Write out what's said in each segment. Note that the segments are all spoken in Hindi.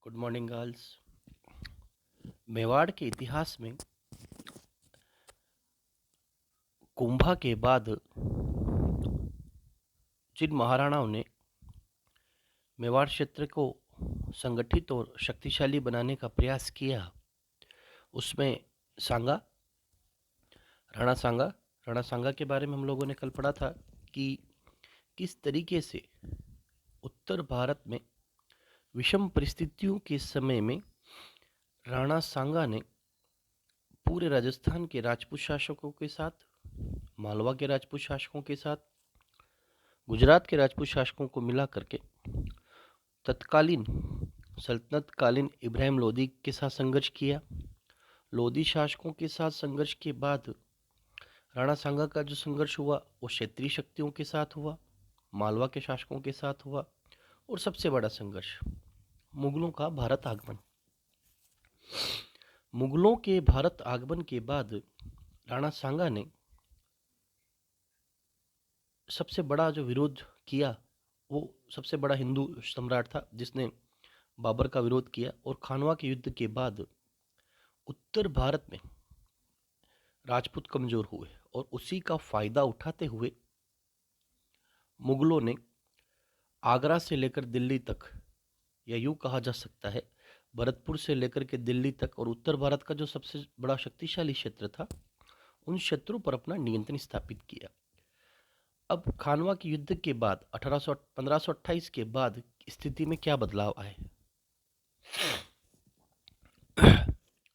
Good morning girls. मेवाड़ के इतिहास में कुंभा के बाद जिन महाराणाओं ने मेवाड़ क्षेत्र को संगठित और शक्तिशाली बनाने का प्रयास किया, उसमें सांगा, राणा सांगा राणा सांगा के बारे में हम लोगों ने कल पढ़ा था कि किस तरीके से उत्तर भारत में विषम परिस्थितियों के समय में राणा सांगा ने पूरे राजस्थान के राजपूत शासकों के साथ, मालवा के राजपूत शासकों के साथ, गुजरात के राजपूत शासकों को मिला करके तत्कालीन सल्तनत कालीन इब्राहिम लोदी के साथ संघर्ष किया। लोदी शासकों के साथ संघर्ष के बाद राणा सांगा का जो संघर्ष हुआ वो क्षेत्रीय शक्तियों के साथ हुआ, मालवा के शासकों के साथ हुआ, और सबसे बड़ा संघर्ष मुगलों का भारत आगमन। मुगलों के भारत आगमन के बाद राणा सांगा ने सबसे बड़ा जो विरोध किया वो सबसे बड़ा हिंदू सम्राट था जिसने बाबर का विरोध किया, और खानवा के युद्ध के बाद उत्तर भारत में राजपूत कमजोर हुए और उसी का फायदा उठाते हुए मुगलों ने आगरा से लेकर दिल्ली तक, या यूं कहा जा सकता है भरतपुर से लेकर के दिल्ली तक, और उत्तर भारत का जो सबसे बड़ा शक्तिशाली क्षेत्र था उन क्षेत्रों पर अपना नियंत्रण स्थापित किया। अब खानवा के युद्ध के बाद 1528 के बाद स्थिति में क्या बदलाव आए?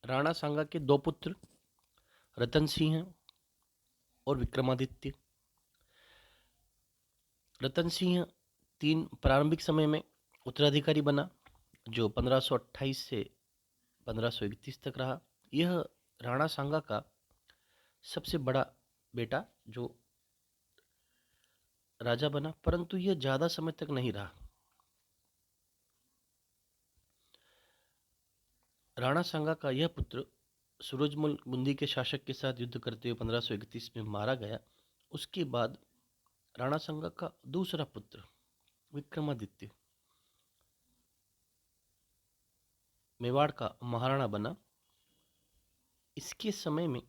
राणा सांगा के दो पुत्र रतन सिंह और विक्रमादित्य। रतन सिंह प्रारंभिक समय में उत्तराधिकारी बना जो 1528 से 1531 तक रहा। यह राणा सांगा का सबसे बड़ा बेटा जो राजा बना, परंतु यह ज्यादा समय तक नहीं रहा। राणा सांगा का यह पुत्र सूरजमल बुंदी के शासक के साथ युद्ध करते हुए 1531 में मारा गया। उसके बाद राणा सांगा का दूसरा पुत्र विक्रमादित्य मेवाड़ का महाराणा बना। इसके समय में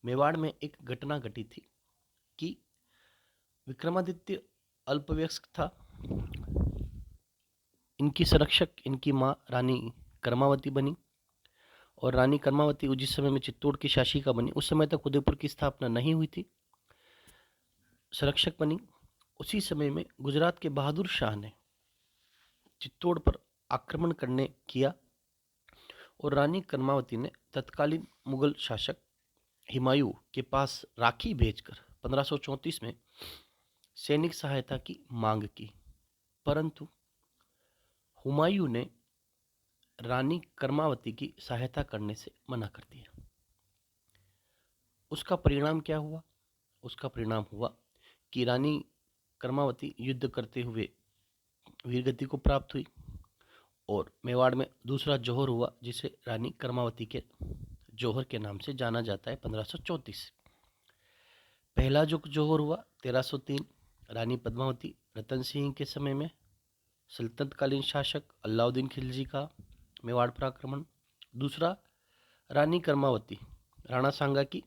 मेवाड़ में एक घटना घटी थी कि विक्रमादित्य अल्पवयस्क था। इनकी संरक्षक इनकी मां रानी कर्मावती बनी, और रानी कर्मावती जिस समय में चित्तौड़ की शासिका बनी उस समय तक उदयपुर की स्थापना नहीं हुई थी, संरक्षक बनी। उसी समय में गुजरात के बहादुर शाह ने चित्तौड़ पर आक्रमण करने किया, और रानी कर्मावती ने तत्कालीन मुगल शासक हुमायूं के पास राखी भेजकर 1534 में सैनिक सहायता की मांग की, परंतु हुमायूं ने रानी कर्मावती की सहायता करने से मना कर दिया। उसका परिणाम क्या हुआ? उसका परिणाम हुआ कि रानी कर्मावती युद्ध करते हुए वीरगति को प्राप्त हुई, और मेवाड़ में दूसरा जौहर हुआ जिसे रानी कर्मावती के जौहर के नाम से जाना जाता है 1534। पहला जो जौहर हुआ 1303 रानी पद्मावती रतन सिंह के समय में सल्तनतकालीन शासक अलाउद्दीन खिलजी का मेवाड़ पर आक्रमण। दूसरा रानी कर्मावती राणा सांगा की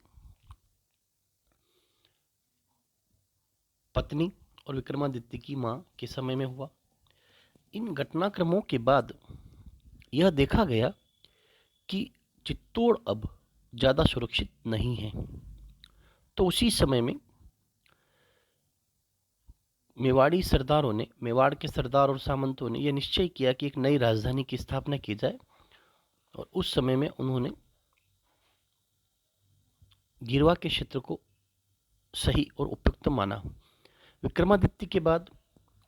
पत्नी और विक्रमादित्य की मां के समय में हुआ। इन घटनाक्रमों के बाद यह देखा गया कि चित्तौड़ अब ज़्यादा सुरक्षित नहीं है, तो उसी समय में मेवाड़ी सरदारों ने, मेवाड़ के सरदार और सामंतों ने यह निश्चय किया कि एक नई राजधानी की स्थापना की जाए, और उस समय में उन्होंने गिरवा के क्षेत्र को सही और उपयुक्त माना। विक्रमादित्य के बाद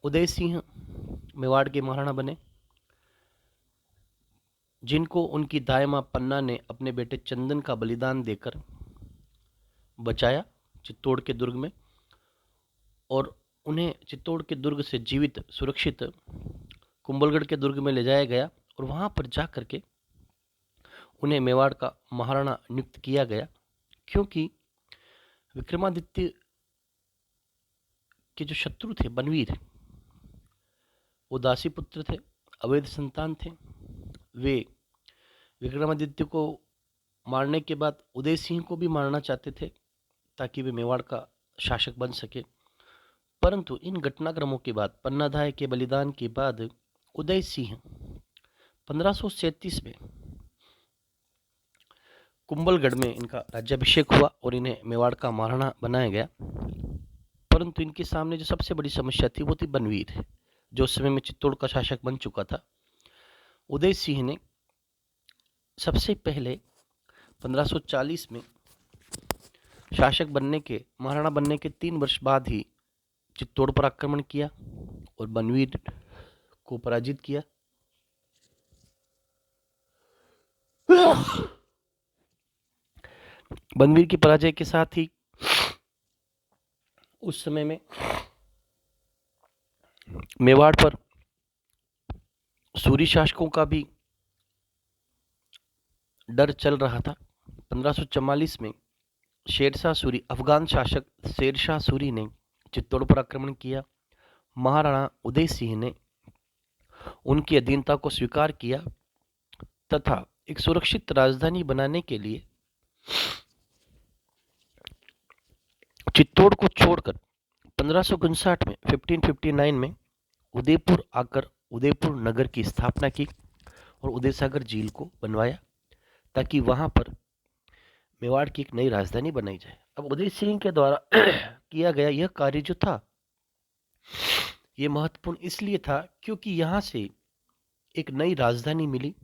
उदय सिंह मेवाड़ के महाराणा बने, जिनको उनकी दाई मां पन्ना ने अपने बेटे चंदन का बलिदान देकर बचाया चित्तौड़ के दुर्ग में, और उन्हें चित्तौड़ के दुर्ग से जीवित सुरक्षित कुंभलगढ़ के दुर्ग में ले जाया गया, और वहां पर जाकर के उन्हें मेवाड़ का महाराणा नियुक्त किया गया, क्योंकि विक्रमादित्य के जो शत्रु थे बनवीर, वो दासी पुत्र थे, अवैध संतान थे, वे विक्रमादित्य को मारने के बाद उदय सिंह को भी मारना चाहते थे ताकि वे मेवाड़ का शासक बन सके। परंतु इन घटनाक्रमों के बाद, पन्नाधाय के बलिदान के बाद, उदय सिंह 1537 में कुंभलगढ़ में इनका राज्याभिषेक हुआ और इन्हें मेवाड़ का महाराणा बनाया गया। परंतु इनके सामने जो सबसे बड़ी समस्या थी वो थी बनवीर, जो उस समय में चित्तौड़ का शासक बन चुका था। उदय सिंह ने सबसे पहले 1540 में शासक बनने के, महाराणा बनने के 3 वर्ष बाद ही चित्तौड़ पर आक्रमण किया और बनवीर को पराजित किया। बनवीर की पराजय के साथ ही उस समय में मेवाड़ पर सूरी शासकों का भी डर चल रहा था। 1544 में शेरशाह सूरी, अफगान शासक शेरशाह सूरी ने चित्तौड़ पर आक्रमण किया। महाराणा उदय सिंह ने उनकी अधीनता को स्वीकार किया तथा एक सुरक्षित राजधानी बनाने के लिए चित्तौड़ को छोड़कर 1559 में 1559 में उदयपुर आकर उदयपुर नगर की स्थापना की और उदयसागर झील को बनवाया ताकि वहां पर मेवाड़ की एक नई राजधानी बनाई जाए। अब उदय सिंह के द्वारा किया गया यह कार्य जो था, यह महत्वपूर्ण इसलिए था क्योंकि यहां से एक नई राजधानी मिली।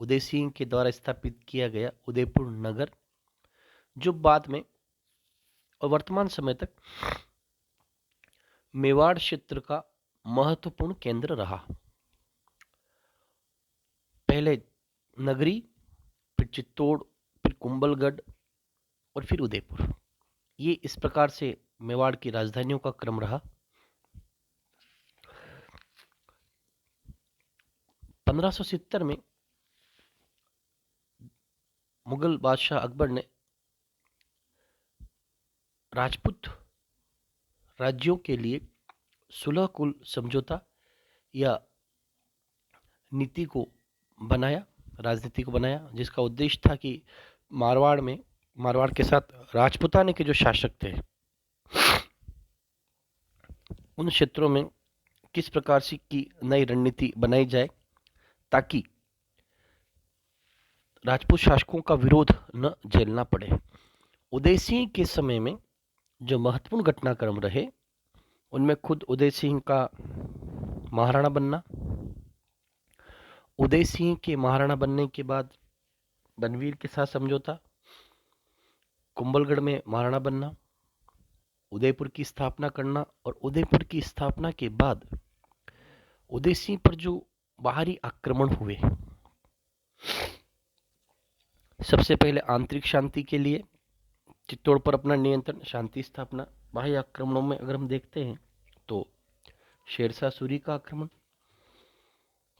उदय सिंह के द्वारा स्थापित किया गया उदयपुर नगर, जो बाद में और वर्तमान समय तक मेवाड़ क्षेत्र का महत्वपूर्ण केंद्र रहा। पहले नगरी, फिर चित्तौड़, फिर कुंभलगढ़ और फिर उदयपुर। ये इस प्रकार से मेवाड़ की राजधानियों का क्रम रहा। 1570 में मुगल बादशाह अकबर ने राजपूत राज्यों के लिए सुलह कुल समझौता या नीति को बनाया, राजनीति को बनाया, जिसका उद्देश्य था कि मारवाड़ के साथ राजपूताने के जो शासक थे उन क्षेत्रों में किस प्रकार से की नई रणनीति बनाई जाए ताकि राजपूत शासकों का विरोध न झेलना पड़े। उदय सिंह के समय में जो महत्वपूर्ण घटनाक्रम रहे उनमें खुद उदय सिंह का महाराणा बनना, उदय सिंह के महाराणा बनने के बाद बनवीर के साथ समझौता, कुंभलगढ़ में महाराणा बनना, उदयपुर की स्थापना करना और उदयपुर की स्थापना के बाद उदय सिंह पर जो बाहरी आक्रमण हुए, सबसे पहले आंतरिक शांति के लिए चित्तौड़ पर अपना नियंत्रण, शांति स्थापना। बाह्य आक्रमणों में अगर हम देखते हैं तो शेरशाह सूरी का आक्रमण,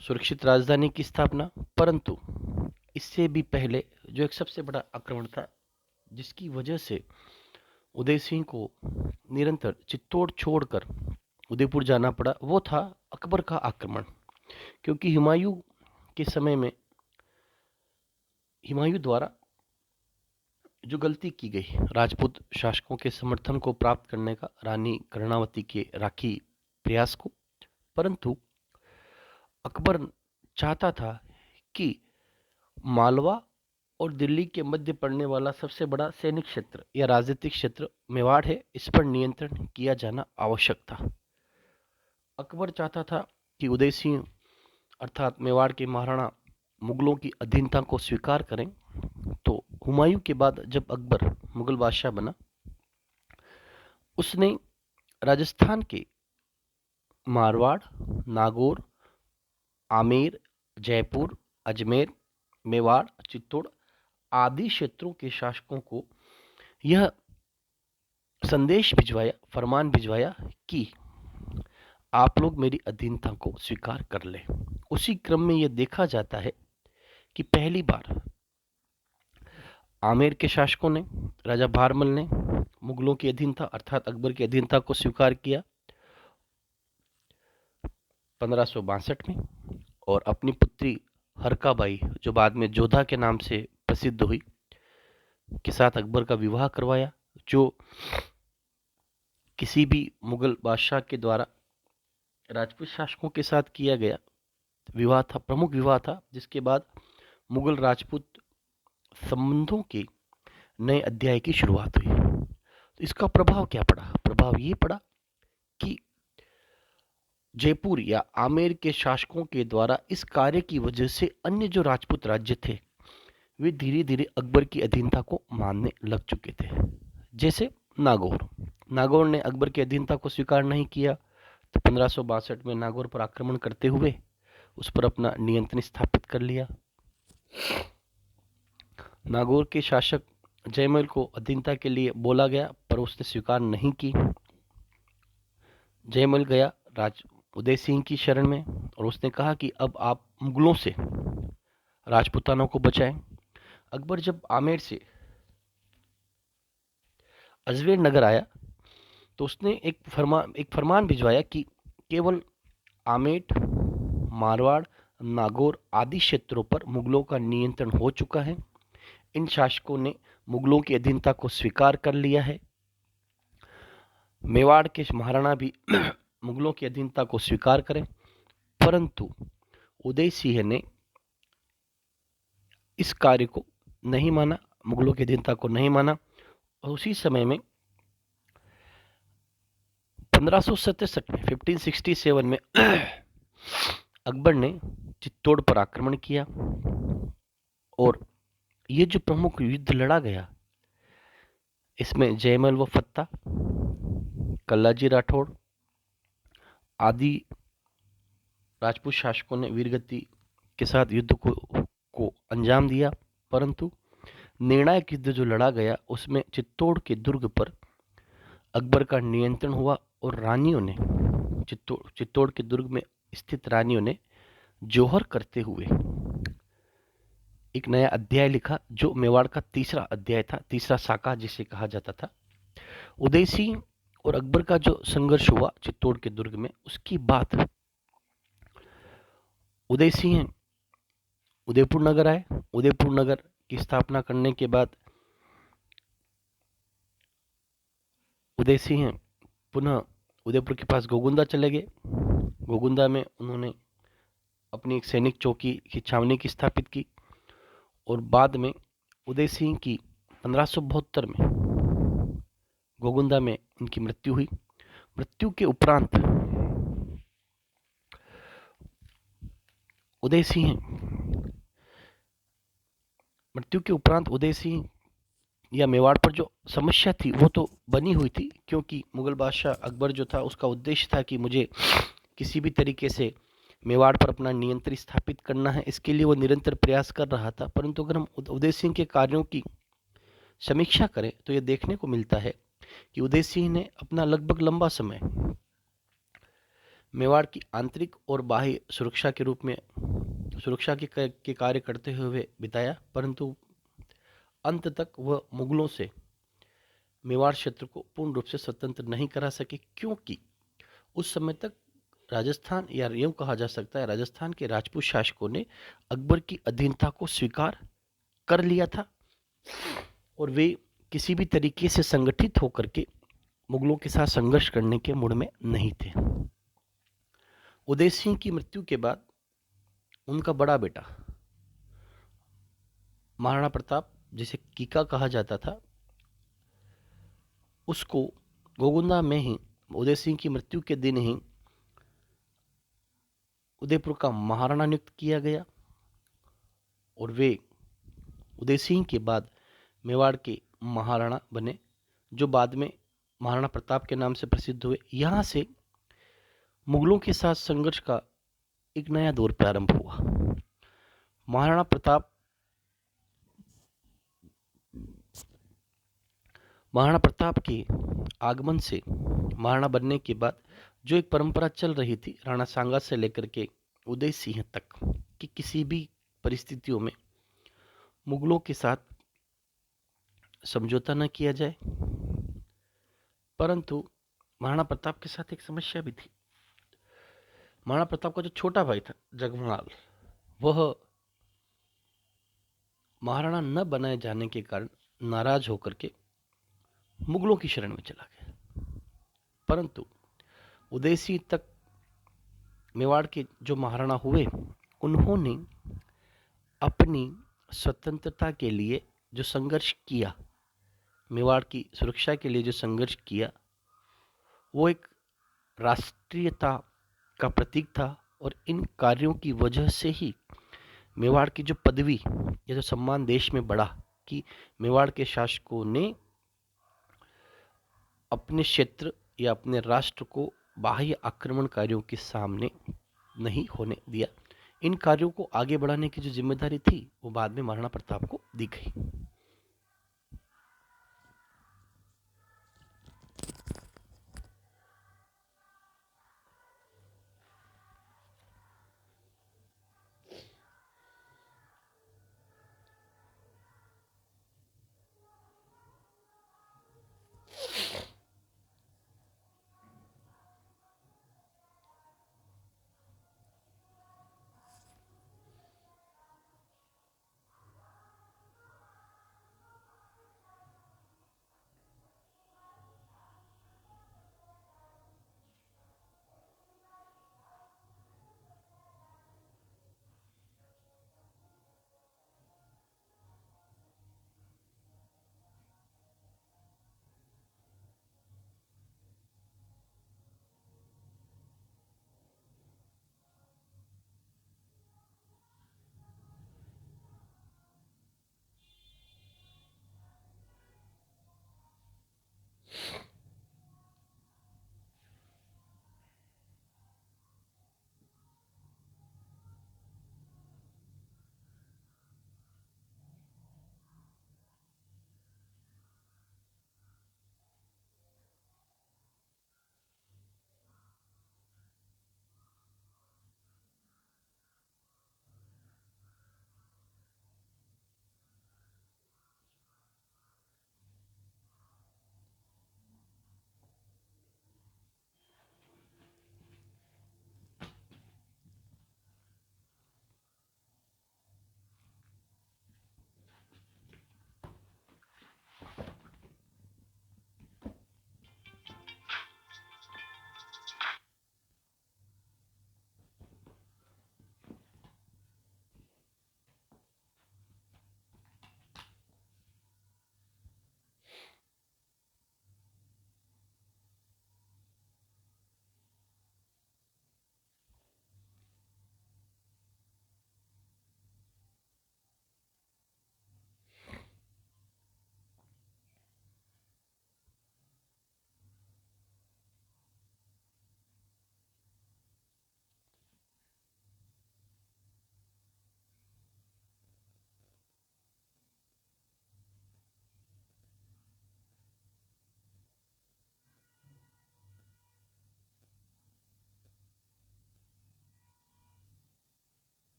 सुरक्षित राजधानी की स्थापना। परंतु इससे भी पहले जो एक सबसे बड़ा आक्रमण था जिसकी वजह से उदय सिंह को निरंतर चित्तौड़ छोड़कर उदयपुर जाना पड़ा, वो था अकबर का आक्रमण। क्योंकि हुमायूं के समय में हुमायूं द्वारा जो गलती की गई राजपूत शासकों के समर्थन को प्राप्त करने का, रानी कर्णावती के राखी प्रयास को, परंतु अकबर चाहता था कि मालवा और दिल्ली के मध्य पड़ने वाला सबसे बड़ा सैनिक क्षेत्र या राजनीतिक क्षेत्र मेवाड़ है, इस पर नियंत्रण किया जाना आवश्यक था। अकबर चाहता था कि उदय सिंह अर्थात मेवाड़ के महाराणा मुगलों की अधीनता को स्वीकार करें। तो हुमायूं के बाद जब अकबर मुगल बादशाह बना, उसने राजस्थान के मारवाड़, नागौर, आमेर, जयपुर, अजमेर, मेवाड़, चित्तौड़ आदि क्षेत्रों के शासकों को यह संदेश भिजवाया, फरमान भिजवाया कि आप लोग मेरी अधीनता को स्वीकार कर लें। उसी क्रम में यह देखा जाता है कि पहली बार आमेर के शासकों ने, राजा भारमल ने मुगलों की अधीनता अर्थात अकबर की अधीनता को स्वीकार किया 1562 में और अपनी पुत्री हरकाबाई, जो बाद में जोधा के नाम से प्रसिद्ध हुई, के साथ अकबर का विवाह करवाया, जो किसी भी मुगल बादशाह के द्वारा राजपूत शासकों के साथ किया गया विवाह था, प्रमुख विवाह था, जिसके बाद मुगल राजपूत संबंधों के नए अध्याय की शुरुआत हुई। तो इसका प्रभाव क्या पड़ा? प्रभाव ये पड़ा कि जयपुर या आमेर के शासकों के द्वारा इस कार्य की वजह से अन्य जो राजपूत राज्य थे वे धीरे धीरे अकबर की अधीनता को मानने लग चुके थे। जैसे नागौर। नागौर ने अकबर की अधीनता को स्वीकार नहीं किया, तो 1562 में नागौर पर आक्रमण करते हुए उस पर अपना नियंत्रण स्थापित कर लिया। नागौर के शासक जयमल को अधीनता के लिए बोला गया, पर उसने स्वीकार नहीं की। जयमल गया राज उदय सिंह की शरण में और उसने कहा कि अब आप मुगलों से राजपूतानों को बचाएं। अकबर जब आमेर से अजमेर नगर आया तो उसने एक फरमान भिजवाया कि केवल आमेर, मारवाड़, नागौर आदि क्षेत्रों पर मुगलों का नियंत्रण हो चुका है। इन शासकों ने मुगलों की अधीनता को स्वीकार कर लिया है। मेवाड़ के महाराणा भी मुगलों की अधीनता को स्वीकार करें, परंतु उदय सिंह ने इस कार्य को नहीं माना, मुगलों की अधीनता को नहीं माना। और उसी समय में 1567 में अकबर ने चित्तौड़ पर आक्रमण किया और ये जो प्रमुख युद्ध लड़ा गया, इसमें जयमल व फत्ता, कल्लाजी राठौड़ आदि राजपूत शासकों ने वीरगति के साथ युद्ध को अंजाम दिया, परंतु निर्णायक युद्ध जो लड़ा गया उसमें चित्तौड़ के दुर्ग पर अकबर का नियंत्रण हुआ और रानियों ने चित्तौड़ के दुर्ग में स्थित रानियों ने जोहर करते हुए एक नया अध्याय लिखा, जो मेवाड़ का तीसरा अध्याय था, तीसरा साका जिसे कहा जाता था। उदय सिंह और अकबर का जो संघर्ष हुआ चित्तौड़ के दुर्ग में, उसकी बात उदय सिंह उदयपुर नगर आए। उदयपुर नगर की स्थापना करने के बाद उदय सिंह पुनः उदयपुर के पास गोगुंदा चले गए। गोगुंदा में उन्होंने अपनी एक सैनिक चौकी की छावनी की स्थापित की और बाद में उदय सिंह की 1572 में गोगुंदा में उनकी मृत्यु हुई। मृत्यु के उपरांत उदय सिंह या मेवाड़ पर जो समस्या थी वो तो बनी हुई थी, क्योंकि मुगल बादशाह अकबर जो था उसका उद्देश्य था कि मुझे किसी भी तरीके से मेवाड़ पर अपना नियंत्रण स्थापित करना है, इसके लिए वो निरंतर प्रयास कर रहा था। परंतु अगर हम उदय सिंह के कार्यों की समीक्षा करें तो ये देखने को मिलता है कि उदय सिंह ने अपना लगभग लंबा समय मेवाड़ की आंतरिक और बाह्य सुरक्षा के रूप में सुरक्षा के कार्य करते हुए बिताया, परंतु अंत तक वह मुगलों से मेवाड़ क्षेत्र को पूर्ण रूप से स्वतंत्र नहीं करा सके, क्योंकि उस समय तक राजस्थान, या यूं कहा जा सकता है राजस्थान के राजपूत शासकों ने अकबर की अधीनता को स्वीकार कर लिया था और वे किसी भी तरीके से संगठित होकर के मुगलों के साथ संघर्ष करने के मूड में नहीं थे। उदय सिंह की मृत्यु के बाद उनका बड़ा बेटा महाराणा प्रताप, जिसे कीका कहा जाता था, उसको गोगुंदा में ही उदय सिंह की मृत्यु के दिन ही उदयपुर का महाराणा नियुक्त किया गया और वे उदय सिंह के बाद मेवाड़ के महाराणा बने, जो बाद में महाराणा प्रताप के नाम से प्रसिद्ध हुए। यहाँ से मुगलों के साथ संघर्ष का एक नया दौर प्रारंभ हुआ। महाराणा प्रताप के आगमन से, महाराणा बनने के बाद जो एक परंपरा चल रही थी राणा सांगा से लेकर के उदय सिंह तक, कि किसी भी परिस्थितियों में मुगलों के साथ समझौता न किया जाए, परंतु महाराणा प्रताप के साथ एक समस्या भी थी। महाराणा प्रताप का जो छोटा भाई था जगमलाल, वह महाराणा न बनाए जाने के कारण नाराज होकर के मुगलों की शरण में चला गया। परंतु उदय सिंह तक मेवाड़ के जो महाराणा हुए, उन्होंने अपनी स्वतंत्रता के लिए जो संघर्ष किया, मेवाड़ की सुरक्षा के लिए जो संघर्ष किया, वो एक राष्ट्रीयता का प्रतीक था। और इन कार्यों की वजह से ही मेवाड़ की जो पदवी या जो सम्मान देश में बढ़ा कि मेवाड़ के शासकों ने अपने क्षेत्र या अपने राष्ट्र को बाह्य आक्रमणकारियों के सामने नहीं होने दिया। इन कार्यों को आगे बढ़ाने की जो जिम्मेदारी थी वो बाद में महाराणा प्रताप को दी गई।